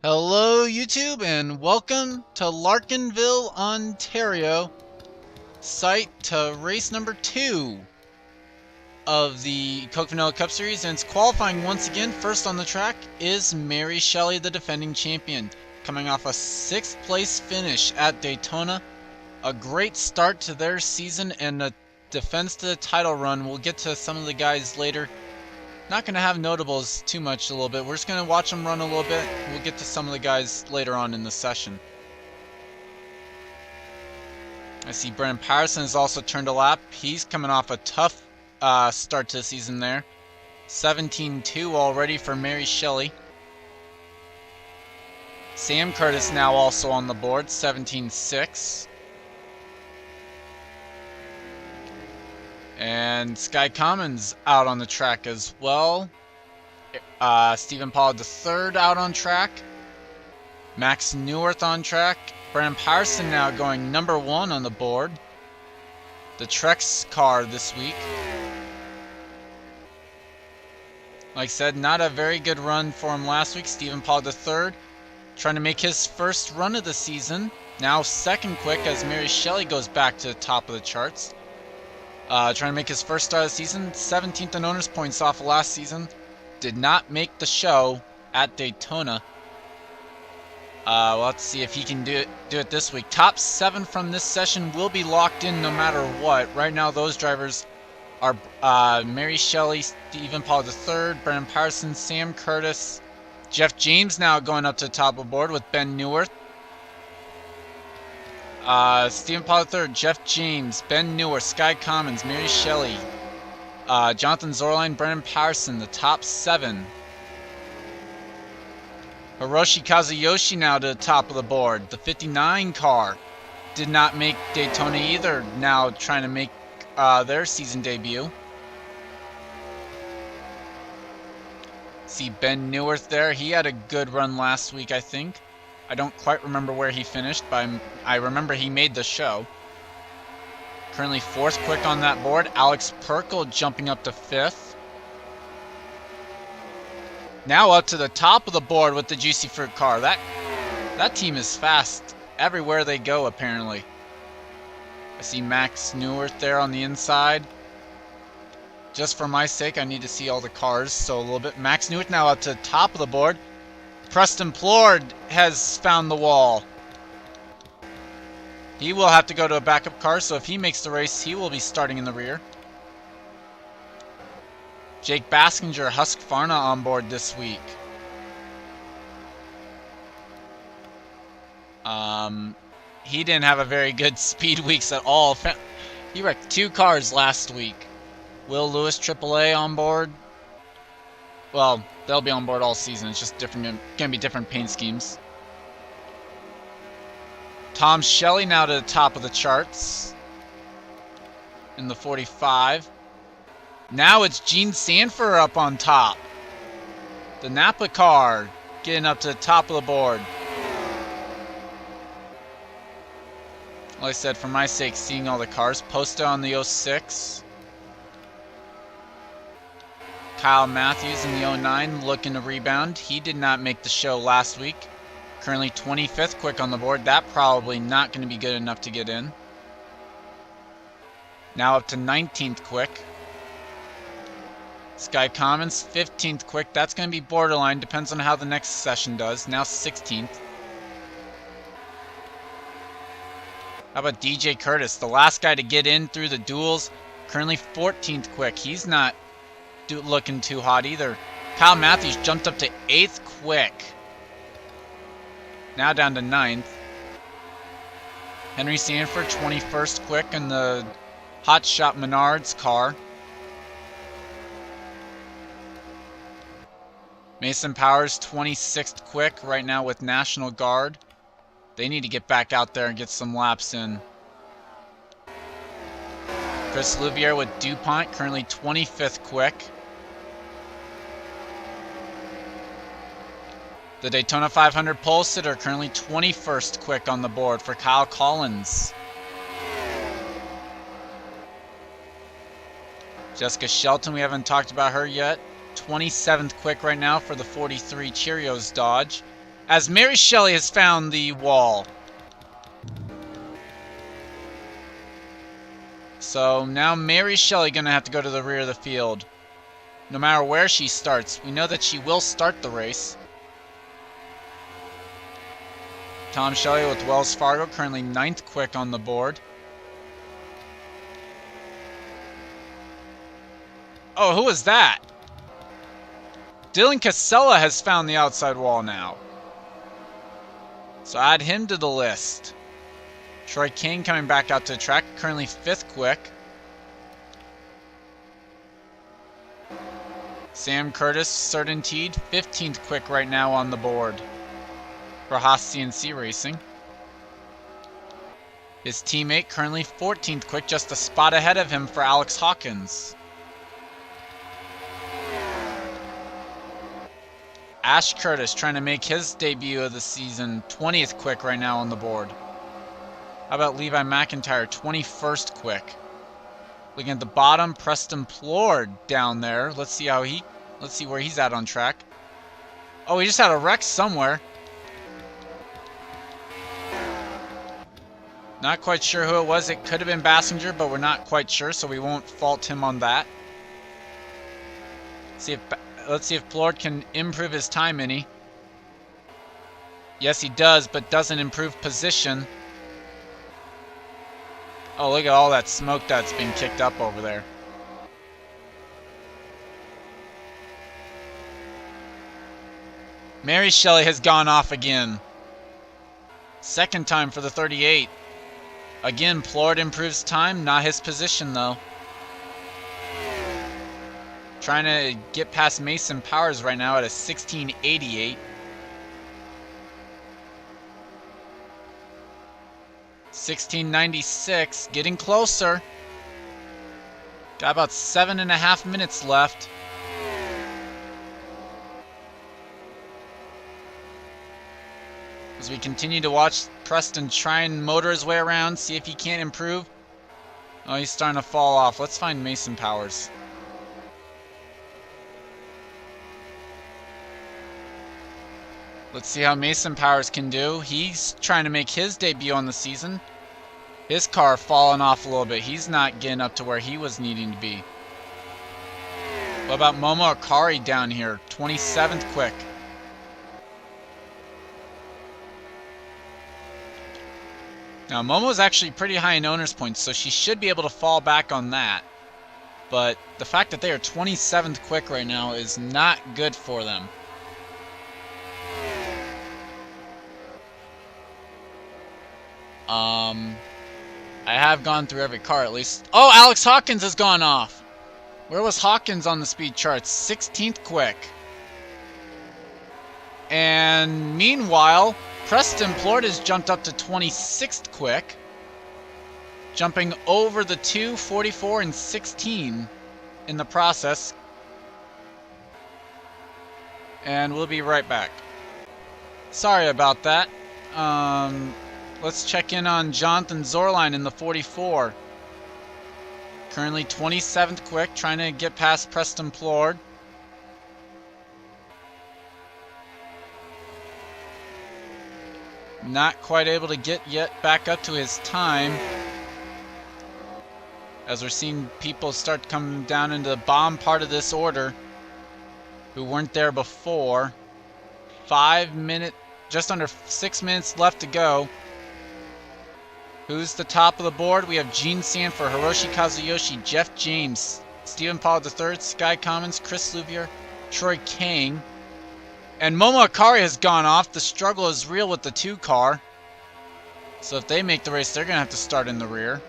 Hello YouTube and welcome to Larkinville, Ontario, site to race number 2 of the Coke Vanilla Cup Series, and it's qualifying once again. First on the track is Mary Shelley, the defending champion, coming off a 6th place finish at Daytona. A great start to their season and a defense to the title run. We'll get to some of the guys later. Not going to have notables too much a little bit. We're just going to watch them run a little bit. We'll get to some of the guys later on in the session. I see Brennan Patterson has also turned a lap. He's coming off a tough start to the season there. 17-2 already for Mary Shelley. Sam Curtis now also on the board, 17-6. And Sky Commons out on the track as well. Stephen Pollard III out on track. Max Neuwirth on track. Brennan Patterson now going number 1 on the board. The Trex car this week. Like I said, not a very good run for him last week. Stephen Pollard III trying to make his first run of the season. Now second quick as Mary Shelley goes back to the top of the charts. Trying to make his first start of the season. 17th in owners points off of last season. Did not make the show at Daytona. Let's see if he can do it this week. Top 7 from this session will be locked in no matter what. Right now those drivers are Mary Shelley, Stephen Pollard III, Brennan Patterson, Sam Curtis. Jeff James now going up to the top of the board with Ben Neuwirth. Stephen Pollard III, Jeff James, Ben Neuwirth, Sky Commons, Mary Shelley, Jonathan Zorline, Brennan Patterson, the top 7. Hiroshi Kazuyoshi now to the top of the board. The 59 car did not make Daytona either, now trying to make their season debut. See Ben Neuwirth there. He had a good run last week, I think. I don't quite remember where he finished, but I remember he made the show. Currently 4th quick on that board. Alex Perkle jumping up to 5th. Now up to the top of the board with the Juicy Fruit car. That team is fast everywhere they go, apparently. I see Max Neuwirth there on the inside. Just for my sake, I need to see all the cars, so a little bit. Max Neuwirth now up to the top of the board. Preston Plord has found the wall. He will have to go to a backup car, so if he makes the race, he will be starting in the rear. Jake Baskinger, Husqvarna on board this week. He didn't have a very good speed weeks at all. He wrecked 2 cars last week. Will Lewis AAA on board. Well, they'll be on board all season. It's just gonna be different paint schemes. Tom Shelley now to the top of the charts in the 45. Now it's Gene Sanford up on top. The Napa car getting up to the top of the board. Like I said, for my sake, seeing all the cars. Posta on the 06. Kyle Matthews in the 09 looking to rebound. He did not make the show last week. Currently 25th quick on the board. That probably not going to be good enough to get in. Now up to 19th quick. Sky Commons 15th quick. That's going to be borderline. Depends on how the next session does. Now 16th. How about DJ Curtis? The last guy to get in through the duels. Currently 14th quick. He's not looking too hot either. Kyle Matthews jumped up to 8th quick. Now down to 9th. Henry Sanford 21st quick in the Hot Shot Menards car. Mason Powers 26th quick right now with National Guard. They need to get back out there and get some laps in. Chris Louvier with DuPont currently 25th quick. The Daytona 500 pole sitter currently 21st quick on the board for Kyle Collins. Jessica Shelton, we haven't talked about her yet. 27th quick right now for the 43 Cheerios Dodge. as Mary Shelley has found the wall. So now Mary Shelley gonna have to go to the rear of the field. No matter where she starts, we know that she will start the race. Tom Shelley with Wells Fargo, currently 9th quick on the board. Oh, who was that? Dylan Casella has found the outside wall now. So add him to the list. Troy King coming back out to the track, currently 5th quick. Sam Curtis, Certainteed, 15th quick right now on the board for Haas CNC Racing. His teammate currently 14th quick, just a spot ahead of him for Alex Hawkins. Ash Curtis trying to make his debut of the season, 20th quick right now on the board. How about Levi McIntyre, 21st quick. Looking at the bottom, Preston Plord down there. Let's see where he's at on track. Oh, he just had a wreck somewhere. Not quite sure who it was. It could have been Bassinger, but we're not quite sure, so we won't fault him on that. Let's see if Plord can improve his time any. Yes, he does, but doesn't improve position. Oh, look at all that smoke that's been kicked up over there. Mary Shelley has gone off again. Second time for the 38. Again, Plord improves time, not his position though. Trying to get past Mason Powers right now at a 1688. 1696, getting closer. Got about 7.5 minutes left. As we continue to watch Preston try and motor his way around, see if he can't improve. Oh, he's starting to fall off. Let's find Mason Powers. Let's see how Mason Powers can do. He's trying to make his debut on the season. His car falling off a little bit. He's not getting up to where he was needing to be. What about Momo Akari down here? 27th quick. Now, Momo's actually pretty high in owner's points, so she should be able to fall back on that. But the fact that they are 27th quick right now is not good for them. I have gone through every car at least. Oh, Alex Hawkins has gone off. Where was Hawkins on the speed charts? 16th quick. And meanwhile, Preston Plord has jumped up to 26th quick. Jumping over the 2, 44, and 16 in the process. And we'll be right back. Sorry about that. Let's check in on Jonathan Zorline in the 44. Currently 27th quick, trying to get past Preston Plord. Not quite able to get yet back up to his time. As we're seeing people start coming down into the bottom part of this order who weren't there before. 5 minutes, just under 6 minutes left to go. Who's the top of the board? We have Gene Sanford, Hiroshi Kazuyoshi, Jeff James, Stephen Paul III, Sky Commons, Chris Louvier, Troy Kang. And Momo Akari has gone off. The struggle is real with the 2 car. So if they make the race, they're going to have to start in the rear.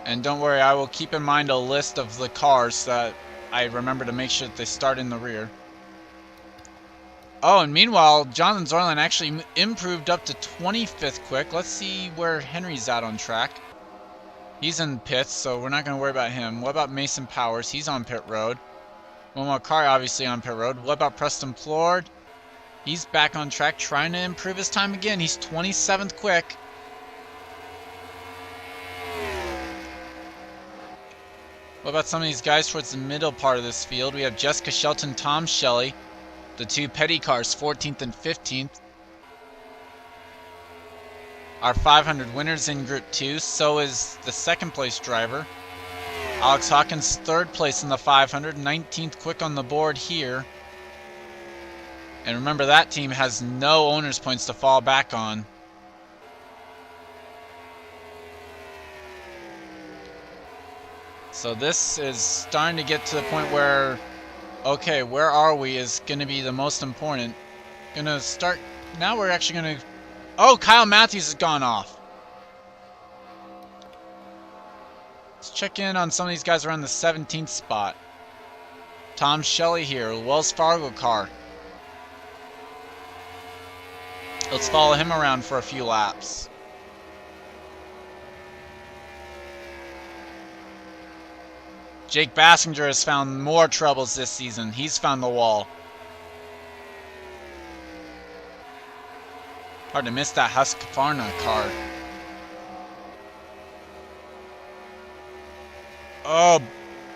And don't worry, I will keep in mind a list of the cars so that I remember to make sure that they start in the rear. Oh, and meanwhile, Jonathan Zorland actually improved up to 25th quick. Let's see where Henry's at on track. He's in pits, so we're not going to worry about him. What about Mason Powers? He's on pit road. Momo Akari obviously on pit road. What about Preston Plord? He's back on track, trying to improve his time again. He's 27th quick. What about some of these guys towards the middle part of this field? We have Jessica Shelton, Tom Shelley, the two petty cars, 14th and 15th. Our 500 winners in Group 2, so is the second place driver. Alex Hawkins, third place in the 500, 19th quick on the board here. And remember, that team has no owner's points to fall back on. So this is starting to get to the point where, okay, where are we is going to be the most important. Going to start, now we're actually going to, oh, Kyle Matthews has gone off. Let's check in on some of these guys around the 17th spot. Tom Shelley here, Wells Fargo car. Let's follow him around for a few laps. Jake Bassinger has found more troubles this season. He's found the wall. Hard to miss that Husqvarna car. Oh,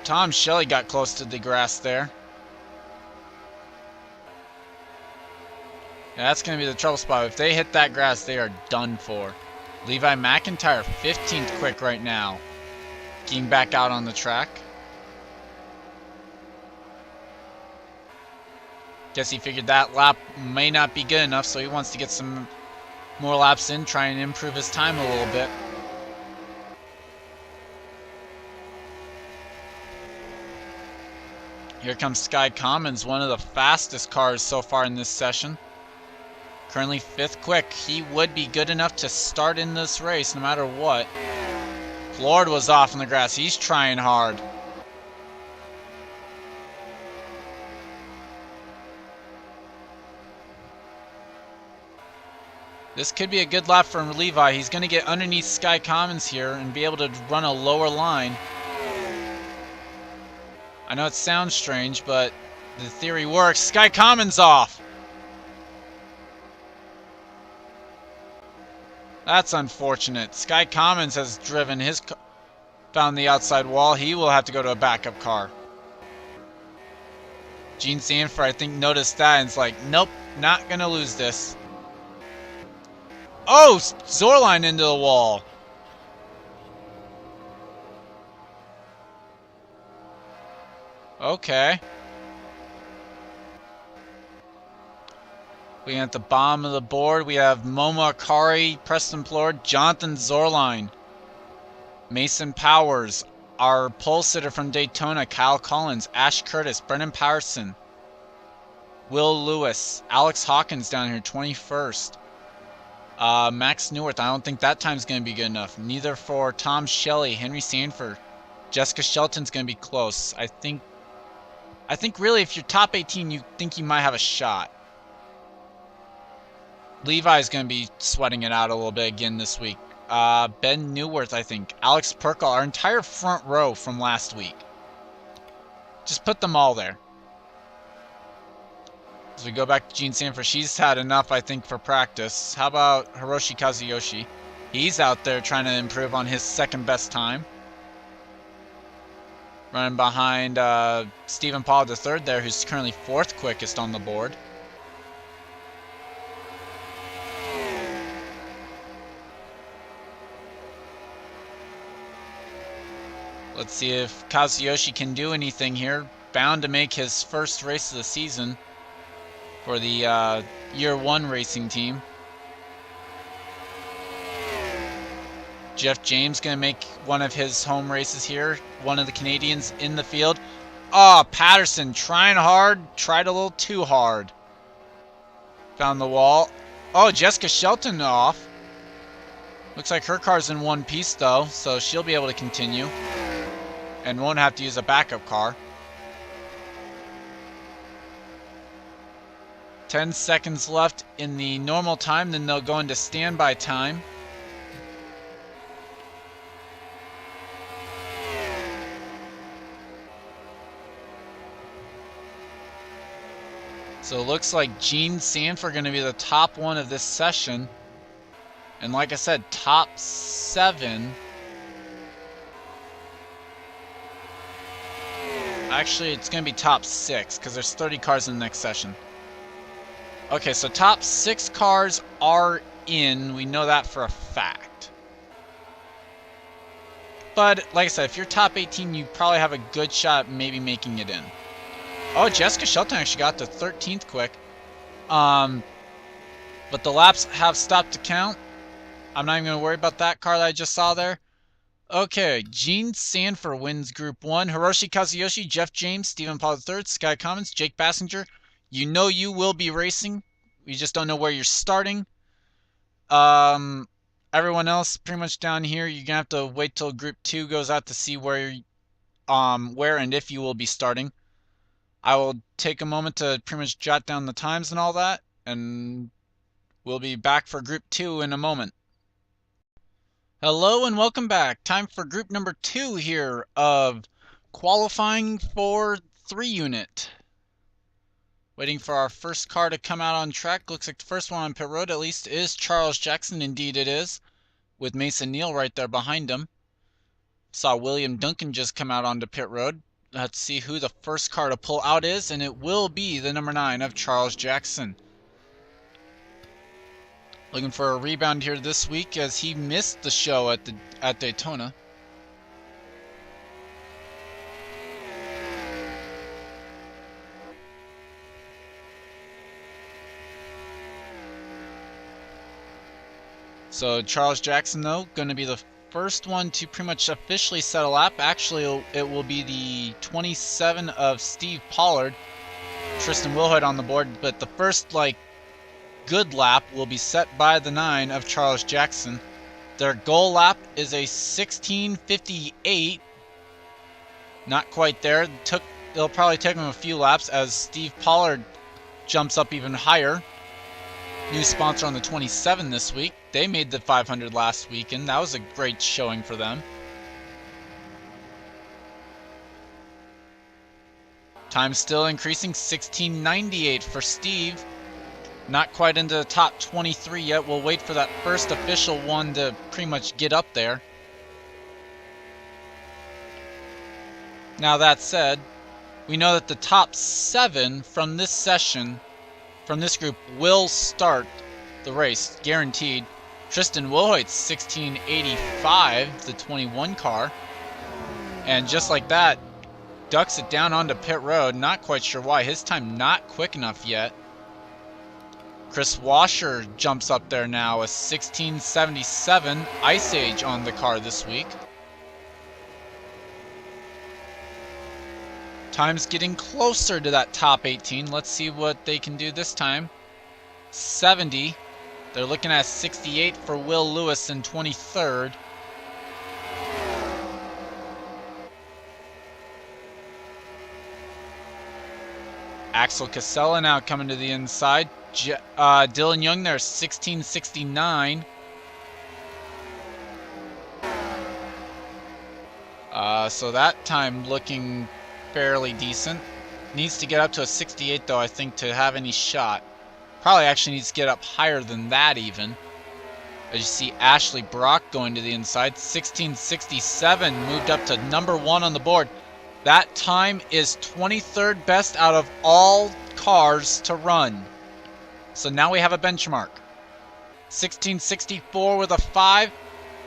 Tom Shelley got close to the grass there. Yeah, that's going to be the trouble spot. If they hit that grass, they are done for. Levi McIntyre, 15th quick right now. Getting back out on the track. Guess he figured that lap may not be good enough, so he wants to get some more laps in, try and improve his time a little bit. Here comes Sky Commons, one of the fastest cars so far in this session. Currently 5th quick. He would be good enough to start in this race no matter what. Lord was off in the grass. He's trying hard. This could be a good lap for Levi. He's going to get underneath Sky Commons here and be able to run a lower line. I know it sounds strange, but the theory works. Sky Commons off. That's unfortunate. Sky Commons has driven his found the outside wall. He will have to go to a backup car. Gene Sanford, I think, noticed that and is like, nope, not going to lose this. Oh, Zorline into the wall. Okay. We at the bottom of the board, we have Momo Akari, Preston Plord, Jonathan Zorline, Mason Powers, our pole sitter from Daytona, Kyle Collins, Ash Curtis, Brennan Patterson, Will Lewis, Alex Hawkins down here, 21st. Max Newirth, I don't think that time's going to be good enough. Neither for Tom Shelley, Henry Sanford. Jessica Shelton's going to be close. I think really if you're top 18, you think you might have a shot. Levi's going to be sweating it out a little bit again this week. Ben Newirth, I think. Alex Perkle, our entire front row from last week. Just put them all there. As we go back to Gene Sanford, she's had enough, I think, for practice. How about Hiroshi Kazuyoshi? He's out there trying to improve on his second best time. Running behind Stephen Paul III there, who's currently 4th quickest on the board. Let's see if Kazuyoshi can do anything here. Bound to make his first race of the season for the Year 1 racing team. Jeff James going to make one of his home races here. One of the Canadians in the field. Oh, Patterson trying hard. Tried a little too hard. Found the wall. Oh, Jessica Shelton off. Looks like her car's in one piece though, so she'll be able to continue. And won't have to use a backup car. 10 seconds left in the normal time, then they'll go into standby time. So it looks like Gene Sanford going to be the top one of this session. And like I said, top 7 Actually, it's going to be top 6 because there's 30 cars in the next session. Okay, so top 6 cars are in. We know that for a fact. But, like I said, if you're top 18, you probably have a good shot at maybe making it in. Oh, Jessica Shelton actually got to 13th quick. But the laps have stopped to count. I'm not even going to worry about that car that I just saw there. Okay, Gene Sanford wins Group 1. Hiroshi Kazuyoshi, Jeff James, Stephen Paul III, Sky Commons, Jake Bassinger. You know you will be racing. We just don't know where you're starting. Everyone else pretty much down here, you're going to have to wait till Group 2 goes out to see where and if you will be starting. I will take a moment to pretty much jot down the times and all that, and we'll be back for Group 2 in a moment. Hello and welcome back. Time for group number 2 here of qualifying for 3 unit. Waiting for our first car to come out on track. Looks like the first one on pit road at least is Charles Jackson. Indeed it is, with Mason Neal right there behind him. Saw William Duncan just come out onto pit road. Let's see who the first car to pull out is, and it will be the number 9 of Charles Jackson. Looking for a rebound here this week as he missed the show at Daytona. So Charles Jackson, though, going to be the first one to pretty much officially set a lap. Actually, it will be the 27 of Steve Pollard. Tristan Wilhoit on the board, but the first, good lap will be set by the 9 of Charles Jackson. Their goal lap is a 16:58. Not quite there. It'll probably take them a few laps as Steve Pollard jumps up even higher. New sponsor on the 27 this week. They made the 500 last weekend. That was a great showing for them. Time still increasing, 16:98 for Steve. Not quite into the top 23 yet. We'll wait for that first official one to pretty much get up there. Now that said, we know that the top 7 from this session, from this group, will start the race, guaranteed. Tristan Wilhoit's 16:85, the 21 car. And just like that, ducks it down onto pit road. Not quite sure why. His time not quick enough yet. Chris Washer jumps up there now, a 16:77 Ice Age on the car this week. Time's getting closer to that top 18. Let's see what they can do this time. 70. They're looking at 68 for Will Lewis in 23rd. Axel Casella now coming to the inside. Dylan Young there, 16:69. So that time looking fairly decent. Needs to get up to a 68 though, I think, to have any shot. Probably actually needs to get up higher than that even. As you see Ashley Brock going to the inside, 16:67, moved up to number 1 on the board. That time is 23rd best out of all cars to run. So now we have a benchmark. 16:64 with a 5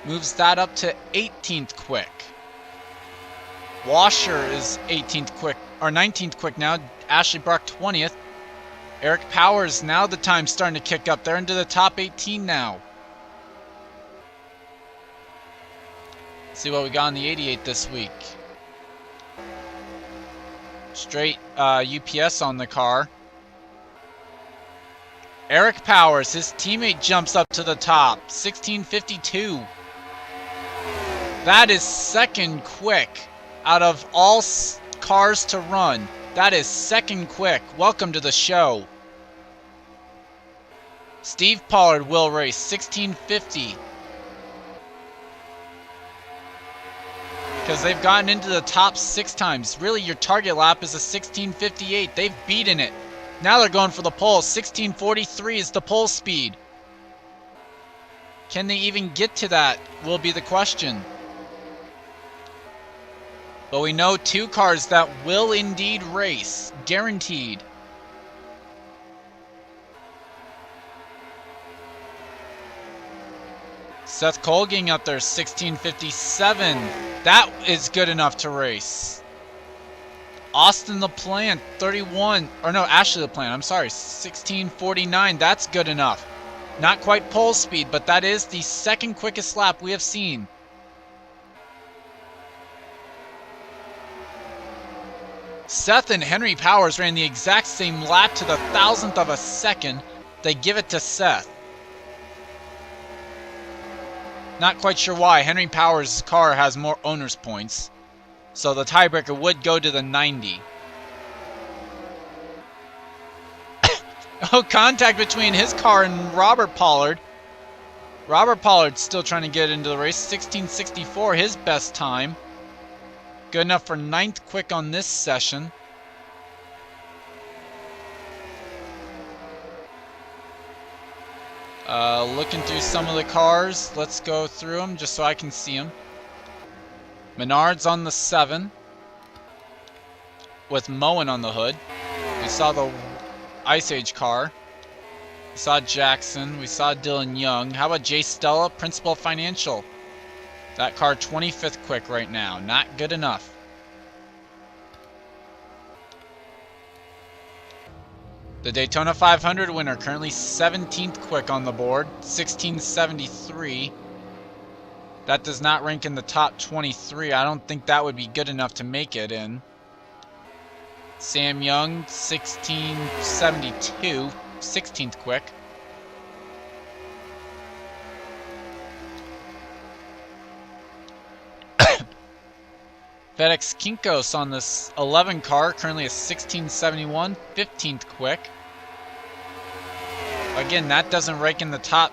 moves that up to 18th quick. Washer is 18th quick, or 19th quick now. Ashley Brock 20th. Eric Powers, now the time's starting to kick up. They're into the top 18 now. See what we got on the 88 this week. Straight UPS on the car. Eric Powers, his teammate jumps up to the top, 16:52. That is second quick out of all cars to run. That is second quick. Welcome to the show. Steve Pollard will race, 16:50. Because they've gotten into the top 6 times. Really, your target lap is a 16:58. They've beaten it. Now they're going for the pole. 16:43 is the pole speed. Can they even get to that will be the question. But we know 2 cars that will indeed race. Guaranteed. Seth Cole getting up there, 1657. That is good enough to race. Austin LaPlante, 31. Or no, Ashley LaPlante, I'm sorry, 1649. That's good enough. Not quite pole speed, but that is the second quickest lap we have seen. Seth and Henry Powers ran the exact same lap to the 1,000th of a second. They give it to Seth. Not quite sure why. Henry Powers' car has more owner's points, so the tiebreaker would go to the 90. Oh, contact between his car and Robert Pollard. Robert Pollard's still trying to get into the race. 1664, his best time. Good enough for 9th quick on this session. Looking through some of the cars. Let's go through them just so I can see them. Menard's on the 7 with Moen on the hood. We saw the Ice Age car. We saw Jackson. We saw Dylan Young. How about Jay Stella, Principal Financial? That car 25th quick right now. Not good enough. The Daytona 500 winner currently 17th quick on the board. 1673. That does not rank in the top 23. I don't think that would be good enough to make it in. Sam Young, 1672, 16th quick. FedEx Kinkos on this 11 car, currently a 1671, 15th quick. Again, that doesn't rank in the top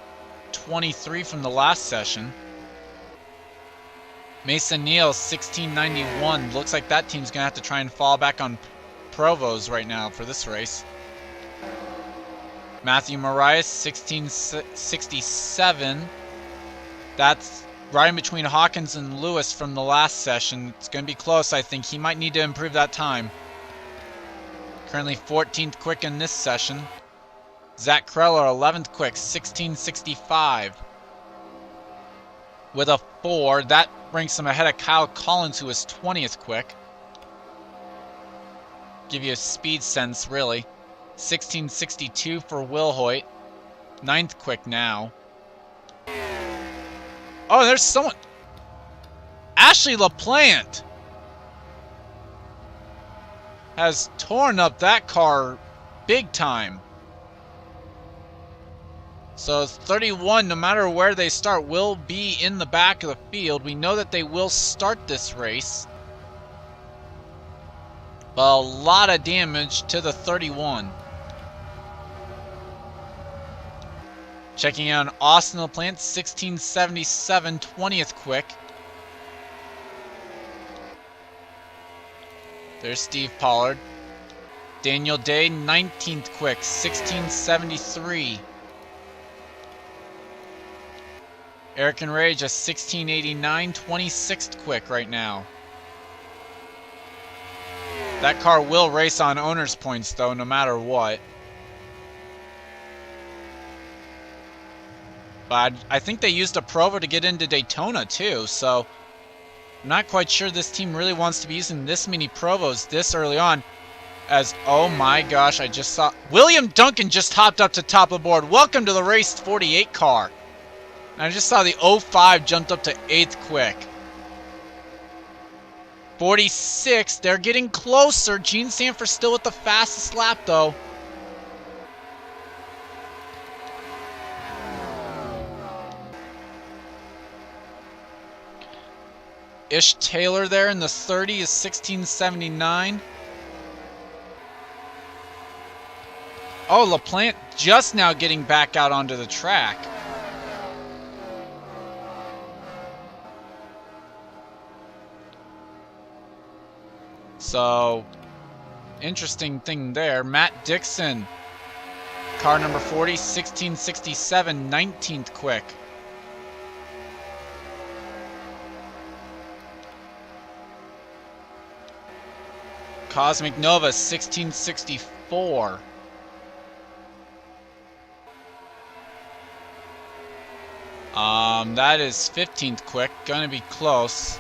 23 from the last session. Mason Neal, 1691. Looks like that team's going to have to try and fall back on Provos right now for this race. Matthew Marias, 1667. That's right in between Hawkins and Lewis from the last session. It's going to be close, I think. He might need to improve that time. Currently 14th quick in this session. Zach Kreller, 11th quick, 1665. With a 4, that brings him ahead of Kyle Collins, who is 20th quick. Give you a speed sense, really. 1662 for Will Hoyt. 9th quick now. Oh, there's someone. Ashley LaPlante has torn up that car big time. So 31, no matter where they start, will be in the back of the field. We know that they will start this race. But a lot of damage to the 31. Checking out Austin LaPlante, 1677, 20th quick. There's Steve Pollard. Daniel Day, 19th quick, 1673. Eric and Rage, a 1689, 26th quick right now. That car will race on owner's points, though, no matter what. But I think they used a Provo to get into Daytona, too, so I'm not quite sure this team really wants to be using this many Provos this early on. As, oh my gosh, I just saw... William Duncan just hopped up to top of the board. Welcome to the race 48 car. And I just saw the 05 jumped up to 8th quick. 46, they're getting closer. Gene Sanford still with the fastest lap, though. Ish Taylor there in the 30 is 1679. Oh, LaPlante just now getting back out onto the track. So, interesting thing there. Matt Dixon, car number 40, 1667, 19th quick. Cosmic Nova, 1664. That is 15th quick. Gonna be close.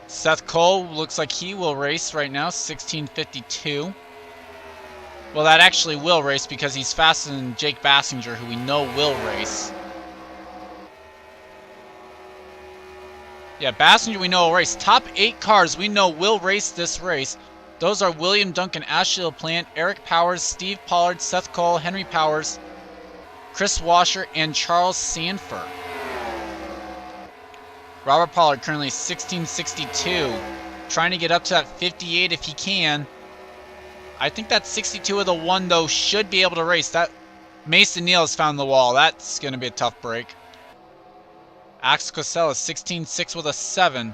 Seth Cole looks like he will race right now, 1652. Well, that actually will race because he's faster than Jake Bassinger, who we know will race. Yeah, Bassinger we know will race. Top 8 cars we know will race this race. Those are William Duncan, Ashley LaPlante, Eric Powers, Steve Pollard, Seth Cole, Henry Powers, Chris Washer, and Charles Sanford. Robert Pollard currently 1662. Trying to get up to that 58 if he can. I think that 62 with a 1, though, should be able to race. That Mason Neal has found the wall. That's going to be a tough break. Ax Cosella, 16.6 with a 7.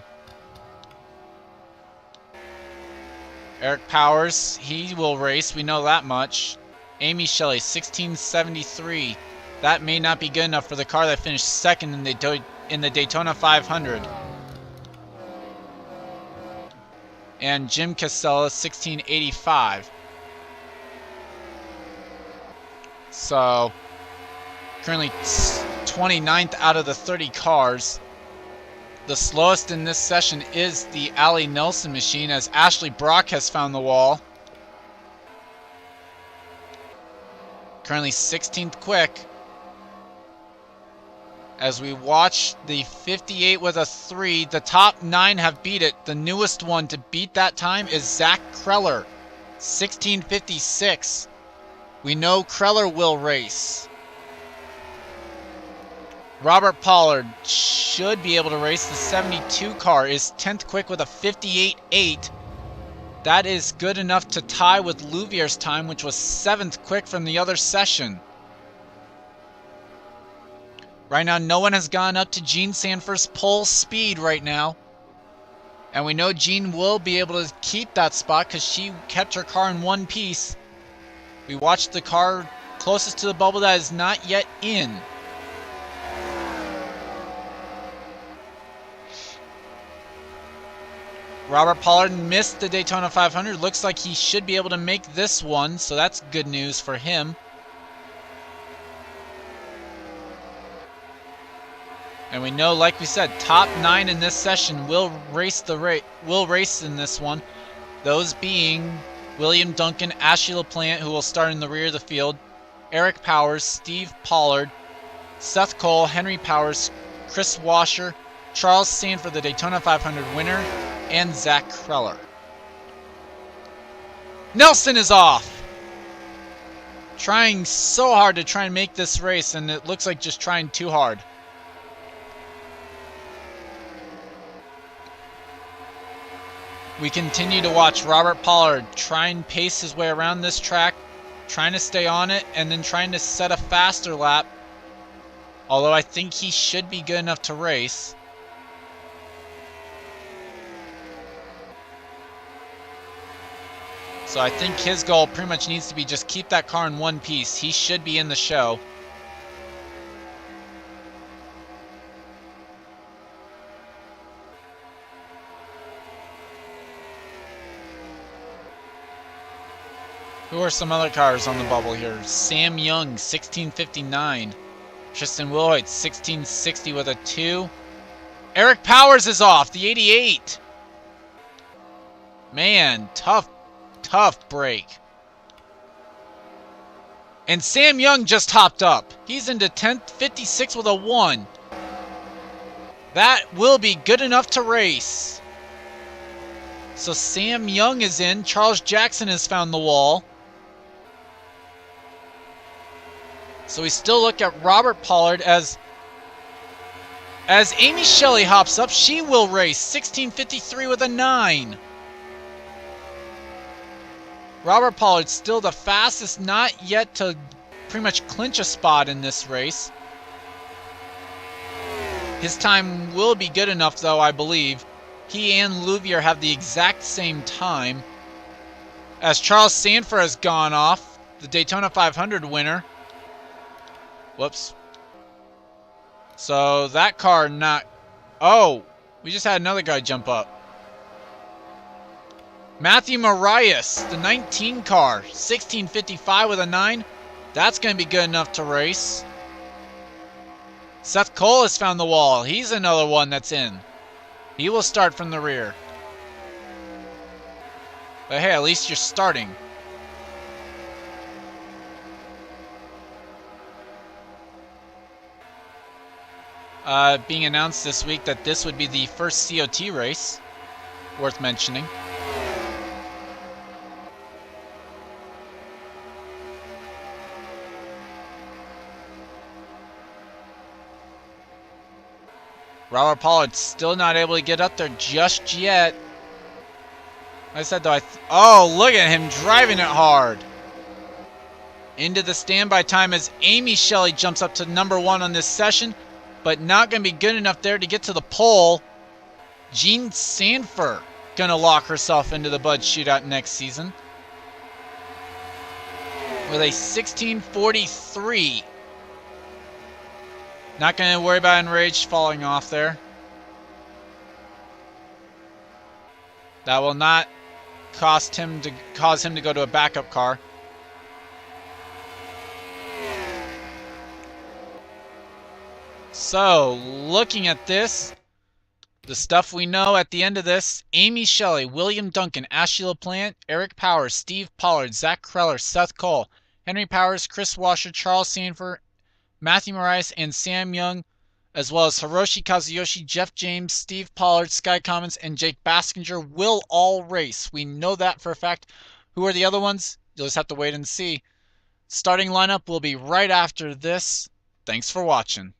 Eric Powers, he will race. We know that much. Amy Shelley, 16.73. That may not be good enough for the car that finished second in the Daytona 500. And Jim Casella, 1685. So, currently 29th out of the 30 cars. The slowest in this session is the Allie Nelson machine, as Ashley Brock has found the wall. Currently 16th quick. As we watch the 58 with a 3, the top 9 have beat it. The newest one to beat that time is Zach Kreller, 1656. We know Kreller will race. Robert Pollard should be able to race. The 72 car is 10th quick with a 58.8. That is good enough to tie with Louviere's time, which was 7th quick from the other session. Right now, no one has gone up to Jean Sanford's pole speed right now. And we know Jean will be able to keep that spot because she kept her car in one piece. We watched the car closest to the bubble that is not yet in. Robert Pollard missed the Daytona 500. Looks like he should be able to make this one, so that's good news for him. And we know, like we said, top 9 in this session will race in this one. Those being William Duncan, Ashley LaPlante, who will start in the rear of the field, Eric Powers, Steve Pollard, Seth Cole, Henry Powers, Chris Washer, Charles Sanford, the Daytona 500 winner, and Zach Kreller. Nelson is off! Trying so hard to try and make this race, and it looks like just trying too hard. We continue to watch Robert Pollard try and pace his way around this track, trying to stay on it, and then trying to set a faster lap. Although I think he should be good enough to race. So I think his goal pretty much needs to be just keep that car in one piece. He should be in the show. Who are some other cars on the bubble here? Sam Young, 1659. Tristan Wilhoit, 1660 with a 2. Eric Powers is off, the 88. Man, tough break. And Sam Young just hopped up. He's into 10th, 56 with a 1. That will be good enough to race. So Sam Young is in. Charles Jackson has found the wall. So we still look at Robert Pollard as Amy Shelley hops up. She will race 1653 with a 9. Robert Pollard still the fastest, not yet to pretty much clinch a spot in this race. His time will be good enough, though, I believe. He and Louvier have the exact same time. As Charles Sanford has gone off, the Daytona 500 winner. Whoops. So that car not... Oh! We just had another guy jump up. Matthew Marias, the 19 car, 1655 with a 9. That's going to be good enough to race. Seth Cole has found the wall. He's another one that's in. He will start from the rear. But hey, at least you're starting. Being announced this week that this would be the first COT race. Worth mentioning. Robert Pollard still not able to get up there just yet. I said though, oh, look at him driving it hard. Into the standby time as Amy Shelley jumps up to number 1 on this session, but not going to be good enough there to get to the pole. Jean Sanford going to lock herself into the Bud Shootout next season with a 1643. Not going to worry about Enraged falling off there. That will not cause him to go to a backup car. So, looking at this, the stuff we know at the end of this: Amy Shelley, William Duncan, Ashley LaPlante, Eric Powers, Steve Pollard, Zach Kreller, Seth Cole, Henry Powers, Chris Washer, Charles Sanford, Matthew Marias, and Sam Young, as well as Hiroshi Kazuyoshi, Jeff James, Steve Pollard, Sky Commons, and Jake Baskinger will all race. We know that for a fact. Who are the other ones? You'll just have to wait and see. Starting lineup will be right after this. Thanks for watching.